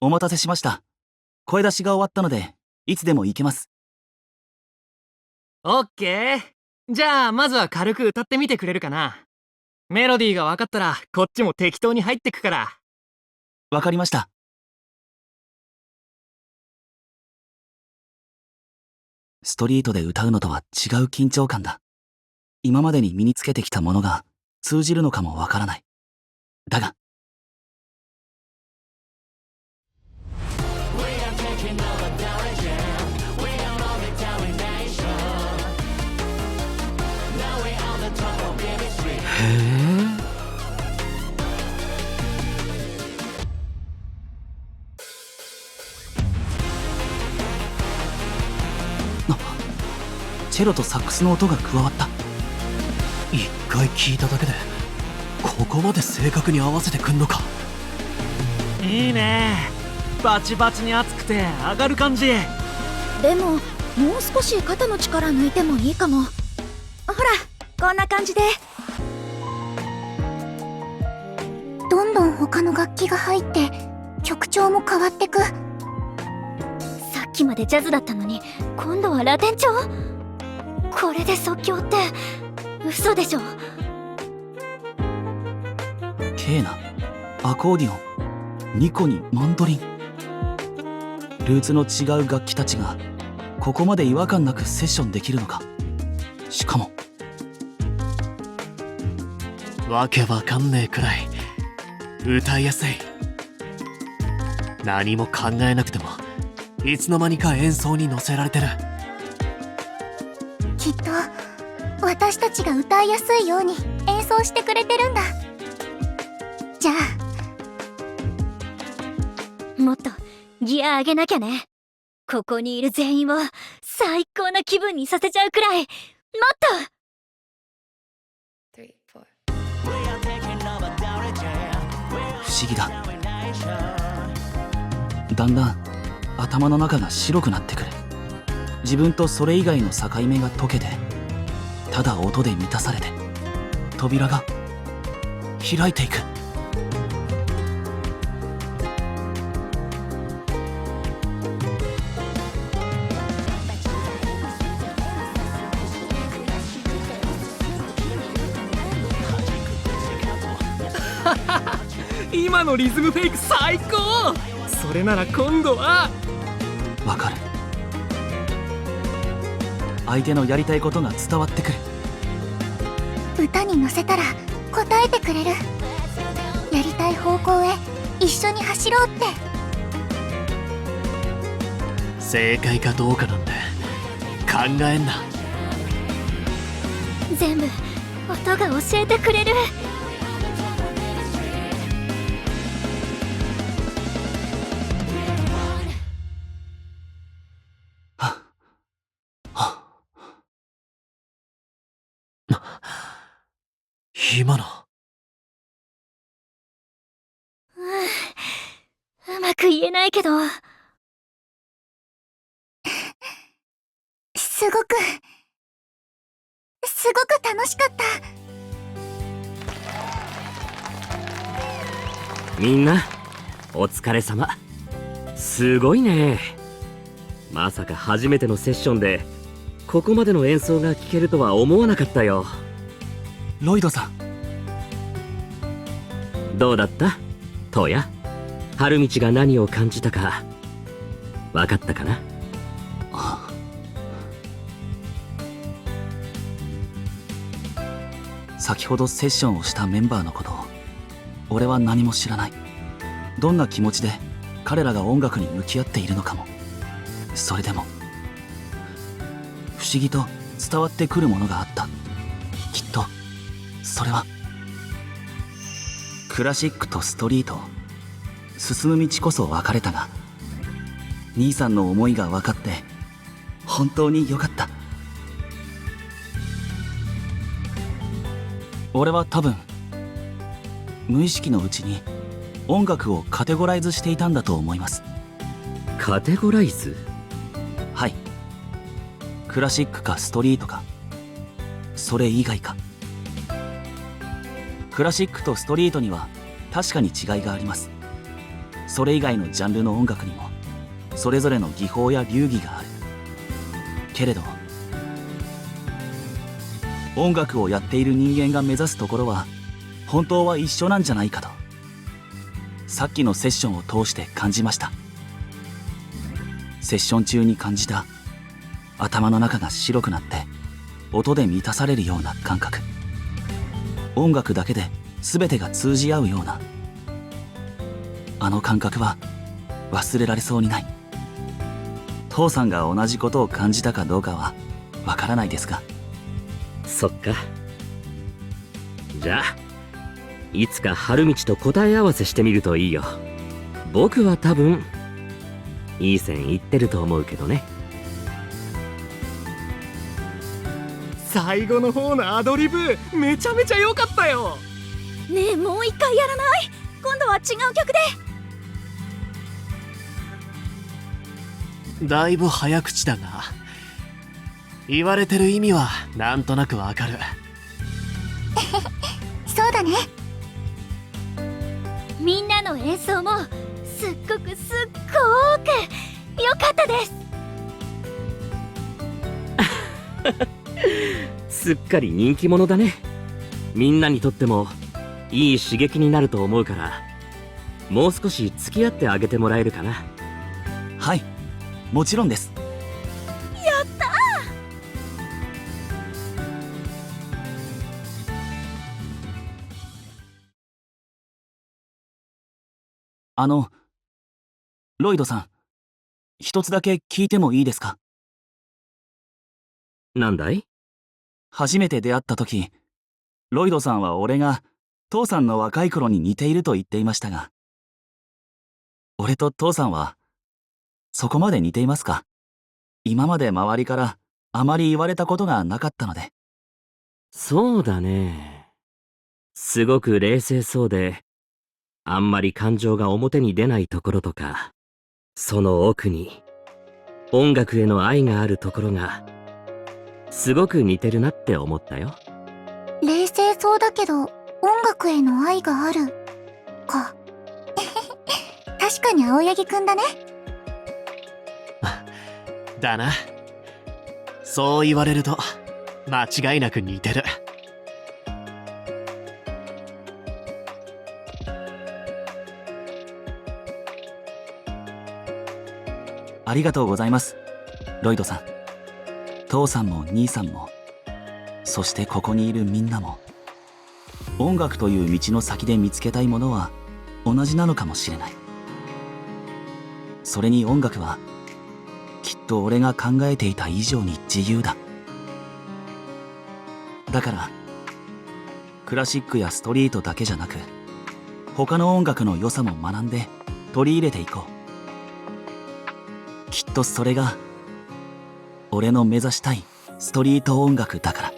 お待たせしました。声出しが終わったので、いつでも行けます。オッケー。じゃあ、まずは軽く歌ってみてくれるかな。メロディーが分かったら、こっちも適当に入ってくから。わかりました。ストリートで歌うのとは違う緊張感だ。今までに身につけてきたものが通じるのかもわからない。だが、へえ。チェロとサックスの音が加わった。一回聞いただけでここまで正確に合わせてくんのか。いいね。バチバチに熱くて上がる感じ。でももう少し肩の力抜いてもいいかも。ほらこんな感じで。どんどん他の楽器が入って曲調も変わってく。さっきまでジャズだったのに今度はラテン調。これで即興って嘘でしょ。ケーナ、アコーディオン、ニコにマンドリン。ルーツの違う楽器たちがここまで違和感なくセッションできるのか。しかもわけわかんねえくらい歌いやすい。何も考えなくてもいつの間にか演奏に乗せられてる。きっと私たちが歌いやすいように演奏してくれてるんだ。じゃあもっとギア上げなきゃね。ここにいる全員を最高な気分にさせちゃうくらいもっと。不思議だ。だんだん頭の中が白くなってくる。自分とそれ以外の境目が解けて、ただ音で満たされて、扉が開いていく。今のリズムフェイク最高。それなら今度は。わかる。相手のやりたいことが伝わってくる。歌に乗せたら答えてくれる。やりたい方向へ一緒に走ろうって。正解かどうかなんて考えんな。全部音が教えてくれる。今のうまく言えないけどすごく楽しかった。みんなお疲れ様。すごいね。まさか初めてのセッションでここまでの演奏が聴けるとは思わなかったよ。ロイドさん、どうだったトヤ。春道が何を感じたか分かったかな。先ほどセッションをしたメンバーのことを俺は何も知らない。どんな気持ちで彼らが音楽に向き合っているのかも。それでも不思議と伝わってくるものがあった。きっとそれはクラシックとストリート。進む道こそ分かれたが、兄さんの思いが分かって本当によかった。俺は多分無意識のうちに音楽をカテゴライズしていたんだと思います。カテゴライズ？はい。クラシックかストリートか、それ以外か。クラシックとストリートには確かに違いがあります。それ以外のジャンルの音楽にもそれぞれの技法や流儀がある。けれど音楽をやっている人間が目指すところは本当は一緒なんじゃないかと、さっきのセッションを通して感じました。セッション中に感じた頭の中が白くなって音で満たされるような感覚、音楽だけで全てが通じ合うようなあの感覚は忘れられそうにない。父さんが同じことを感じたかどうかはわからないですが。そっか。じゃあいつか春道と答え合わせしてみるといいよ。僕は多分いい線いってると思うけどね。最後の方のアドリブめちゃめちゃ良かったよ。ねえ、もう一回やらない？今度は違う曲で。だいぶ早口だが、言われてる意味はなんとなくわかる。そうだね。みんなの演奏もすっごく良かったです。すっかり人気者だね。みんなにとってもいい刺激になると思うから、もう少し付き合ってあげてもらえるかな。はい、もちろんです。やったー。ロイドさん、一つだけ聞いてもいいですか？なんだい？初めて出会った時、ロイドさんは俺が父さんの若い頃に似ていると言っていましたが、俺と父さんはそこまで似ていますか？今まで周りからあまり言われたことがなかったので。そうだね。すごく冷静そうで、あんまり感情が表に出ないところとか、その奥に音楽への愛があるところがすごく似てるなって思ったよ。冷静そうだけど音楽への愛があるか。確かに青柳くんだね。だな。そう言われると間違いなく似てる。ありがとうございます、ロイドさん。父さんも兄さんも、そしてここにいるみんなも、音楽という道の先で見つけたいものは同じなのかもしれない。それに音楽はきっと俺が考えていた以上に自由だ。だからクラシックやストリートだけじゃなく、他の音楽の良さも学んで取り入れていこう。きっとそれが俺の目指したいストリート音楽だから。